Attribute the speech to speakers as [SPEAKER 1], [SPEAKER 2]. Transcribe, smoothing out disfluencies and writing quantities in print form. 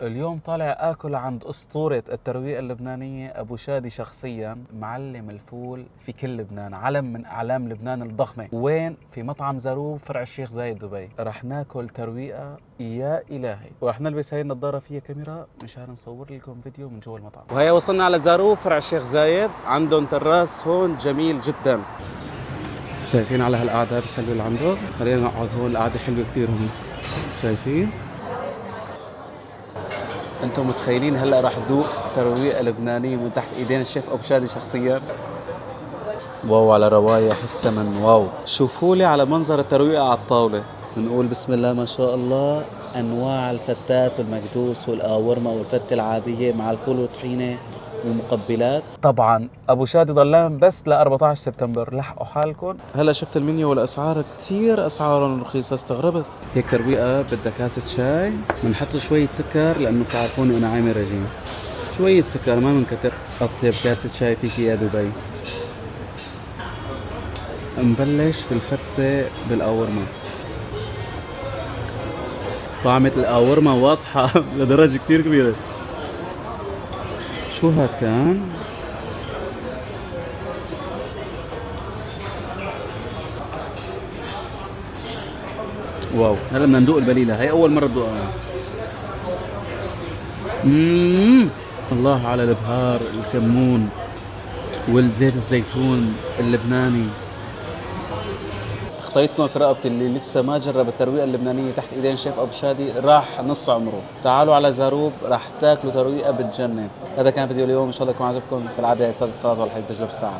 [SPEAKER 1] اليوم طالع آكل عند أسطورة الترويقة اللبنانية أبو شادي، شخصياً معلم الفول في كل لبنان، علم من أعلام لبنان الضخمة. وين؟ في مطعم زاروب فرع الشيخ زايد دبي. رح ناكل ترويقة يا إلهي، ورح نلبس هاي النظارة فيها كاميرا مشان نصور لكم فيديو من جوا المطعم. وهي وصلنا على زاروب فرع الشيخ زايد، عندهم تراس هون جميل جداً. شايفين على هالقعدات الحلوة اللي عنده؟ خلينا نقعد هون، القعدة حلوة كتير هون. شايفين؟ انتم متخيلين هلا راح ذوق ترويقه لبنانيه من تحت ايدين الشيف ابو شادي شخصيا؟ واو على روايح السمن، واو. شوفوا لي على منظر الترويقه على الطاوله. بنقول بسم الله ما شاء الله. انواع الفتات والمكدوس والقاورمه والفته العاديه مع الفول والطحينه والمقبلات. طبعا ابو شادي ضلان بس ل 14 سبتمبر، لحقوا حالكم. هلا شفت المنيو والاسعار، كثير اسعارهم رخيصه، استغربت. هيك ترويقه بدها كاسه شاي، بنحط شويه سكر لانه بتعرفوني انا عامل رجيم. شويه سكر ما بنكتر. اطيب كاسه شاي فيك يا دبي. نبلش بالفتة بالقاورمة. طعمة القاورمة واضحة لدرجة كتير كبيرة. شو هاد كان؟ واو، هلا بدنا ندوق البليلة، هي أول مرة ندوقها. الله على البهار، الكمون والزيت الزيتون اللبناني. خطيتكم في رقبتي، اللي لسه ما جرب الترويقه اللبنانيه تحت ايدين شيف ابو شادي راح نص عمره. تعالوا على زاروب راح تاكلوا ترويقه بتجنن. هذا كان فيديو اليوم، ان شاء الله يكون عجبكم. كالعاده يا ساده الصلاه والحب تجلب السعاده.